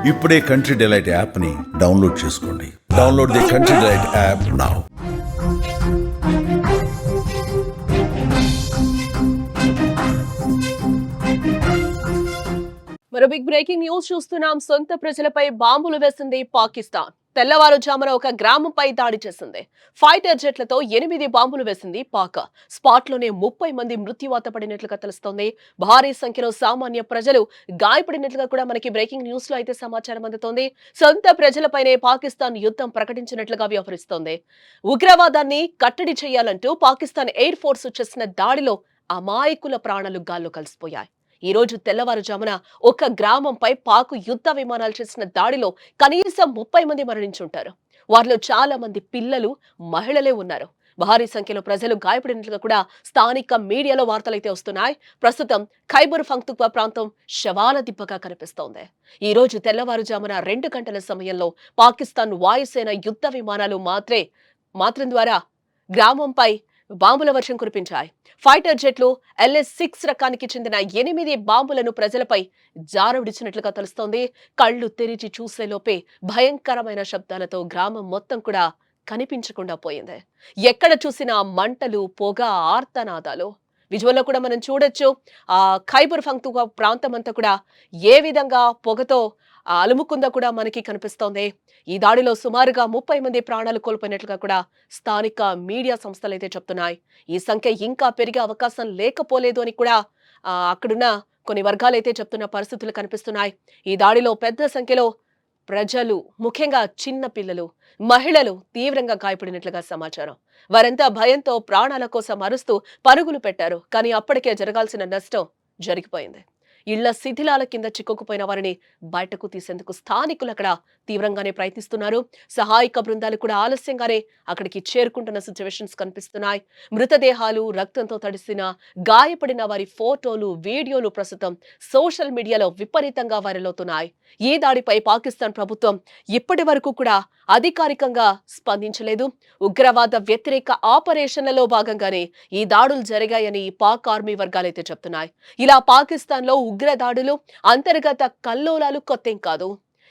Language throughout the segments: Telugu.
ఇప్పుడే కంట్రీ డిలైట్ యాప్ని డౌన్లోడ్ చేసుకోండి. Download the country delight app now. మరో బిగ్ బ్రేకింగ్ న్యూస్ చూస్తున్నాం. సొంత ప్రజలపై బాంబులు వేసింది పాకిస్తాన్. తెల్లవారుజామున ఒక గ్రామంపై దాడి చేసింది. ఫైటర్ జెట్లతో 8 బాంబులు వేసింది పాక్. స్పాట్ లోనే 30 మంది మృత్యువాత పడినట్లుగా తెలుస్తోంది. భారీ సంఖ్యలో సామాన్య ప్రజలు గాయపడినట్లుగా కూడా మనకి బ్రేకింగ్ న్యూస్ లో అయితే సమాచారం అందుతోంది. సొంత ప్రజలపైనే పాకిస్తాన్ యుద్ధం ప్రకటించినట్లుగా వ్యవహరిస్తోంది. ఉగ్రవాదాన్ని కట్టడి చేయాలంటూ పాకిస్తాన్ ఎయిర్ ఫోర్స్ చేసిన దాడిలో అమాయకుల ప్రాణాలు గాల్లో కలిసిపోయాయి. ఈ రోజు తెల్లవారుజామున ఒక గ్రామంపై పాక్ యుద్ధ విమానాలు చేసిన దాడిలో కనీసం 30 మంది మరణించుంటారు. వారిలో చాలా మంది పిల్లలు, మహిళలే ఉన్నారు. భారీ సంఖ్యలో ప్రజలు గాయపడినట్లుగా కూడా స్థానిక మీడియాలో వార్తలైతే వస్తున్నాయి. ప్రస్తుతం ఖైబర్ పఖ్తూన్ఖ్వా ప్రాంతం శవాల దిబ్బగా కనిపిస్తోంది. ఈ రోజు తెల్లవారుజామున 2 గంటల సమయంలో పాకిస్తాన్ వాయుసేన యుద్ధ విమానాలు మాత్రం ద్వారా గ్రామంపై బాంబుల వర్షం కురిపించాయి. ఫైటర్ జెట్లు LS-6 రకానికి చెందిన 8 బాంబులను ప్రజలపై జారవిడిచినట్లుగా తెలుస్తోంది. కళ్లు తెరిచి చూసేలోపే భయంకరమైన శబ్దాలతో గ్రామం మొత్తం కూడా కనిపించకుండా పోయింది. ఎక్కడ చూసినా మంటలు, పొగ, ఆర్తనాదాలు. విజువల్లో కూడా మనం చూడొచ్చు. ఖైబర్ పఖ్తూన్ఖ్వా ప్రాంతం అంతా కూడా ఏ విధంగా పొగతో అలుముకుందో కూడా మనకి కనిపిస్తోంది. ఈ దాడిలో సుమారుగా 30 మంది ప్రాణాలు కోల్పోయినట్లుగా కూడా స్థానిక మీడియా సంస్థలు అయితే చెప్తున్నాయి. ఈ సంఖ్య ఇంకా పెరిగే అవకాశం లేకపోలేదు అని కూడా అక్కడున్న కొన్ని వర్గాలు అయితే చెప్తున్న పరిస్థితులు కనిపిస్తున్నాయి. ఈ దాడిలో పెద్ద సంఖ్యలో ప్రజలు, ముఖ్యంగా చిన్న పిల్లలు, మహిళలు తీవ్రంగా గాయపడినట్లుగా సమాచారం. వారంతా భయంతో ప్రాణాల కోసం అరుస్తూ పరుగులు పెట్టారు. కానీ అప్పటికే జరగాల్సిన నష్టం జరిగిపోయింది. ఇళ్ల శిథిలాల కింద చిక్కుకుపోయిన వారిని బయటకు తీసేందుకు స్థానికులు అక్కడ తీవ్రంగానే ప్రయత్నిస్తున్నారు. సహాయక బృందాలు కూడా ఆలస్యంగానే అక్కడికి చేరుకుంటున్న సిచ్యువేషన్స్ కనిపిస్తున్నాయి. మృతదేహాలు, రక్తంతో తడిసిన, గాయపడిన వారి ఫోటోలు, వీడియోలు ప్రస్తుతం సోషల్ మీడియాలో విపరీతంగా వైరల్ అవుతున్నాయి. ఈ దాడిపై పాకిస్తాన్ ప్రభుత్వం ఇప్పటి వరకు కూడా అధికారికంగా స్పందించలేదు. ఉగ్రవాద వ్యతిరేక ఆపరేషన్లలో భాగంగానే ఈ దాడులు జరిగాయని పాక్ ఆర్మీ వర్గాలైతే చెప్తున్నాయి. ఇలా పాకిస్తాన్ లో ఉగ్రదాడులు, అంతర్గత కల్లోలాలు కొత్తేం కాదు.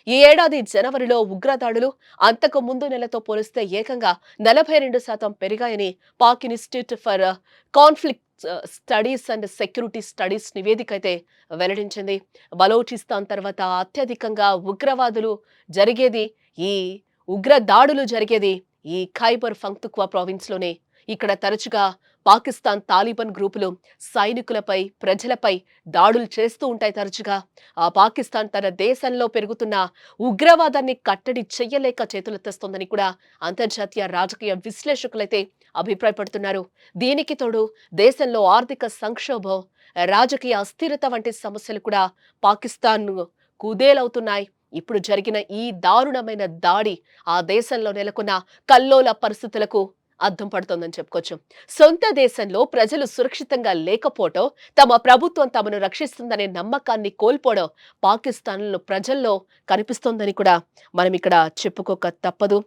ఈ ఏడాది జనవరిలో ఉగ్రదాడులు అంతకు ముందు నెలతో పోలిస్తే ఏకంగా 42% పెరిగాయని Pak institute for conflict studies and security studies నివేదిక అయితే వెల్లడించింది. బలోచిస్తాన్ తర్వాత అత్యధికంగా ఉగ్ర దాడులు జరిగేది ఈ ఖైబర్ పఖ్తూన్ఖ్వా ప్రావిన్స్ లోనే. ఇక్కడ తరచుగా పాకిస్తాన్ తాలిబాన్ గ్రూపులు సైనికులపై, ప్రజలపై దాడులు చేస్తూ ఉంటాయి. తరచుగా పాకిస్తాన్ తన దేశంలో పెరుగుతున్న ఉగ్రవాదాన్ని కట్టడి చెయ్యలేక చేతులెత్తేస్తోందని కూడా అంతర్జాతీయ రాజకీయ విశ్లేషకులైతే అభిప్రాయపడుతున్నారు. దీనికి తోడు దేశంలో ఆర్థిక సంక్షోభం, రాజకీయ అస్థిరత వంటి సమస్యలు కూడా పాకిస్తాన్ కుదేలవుతున్నాయి. ఇప్పుడు జరిగిన ఈ దారుణమైన దాడి ఆ దేశంలో నెలకొన్న కల్లోల పరిస్థితులకు అద్దం పడుతోందని చెప్పుకోవచ్చు. సొంత దేశంలో ప్రజలు సురక్షితంగా లేకపోవడం, తమ ప్రభుత్వం తమను రక్షిస్తుందనే నమ్మకాన్ని కోల్పోవడం పాకిస్తాన్లో ప్రజల్లో కనిపిస్తోందని కూడా మనం ఇక్కడ చెప్పుకోక తప్పదు.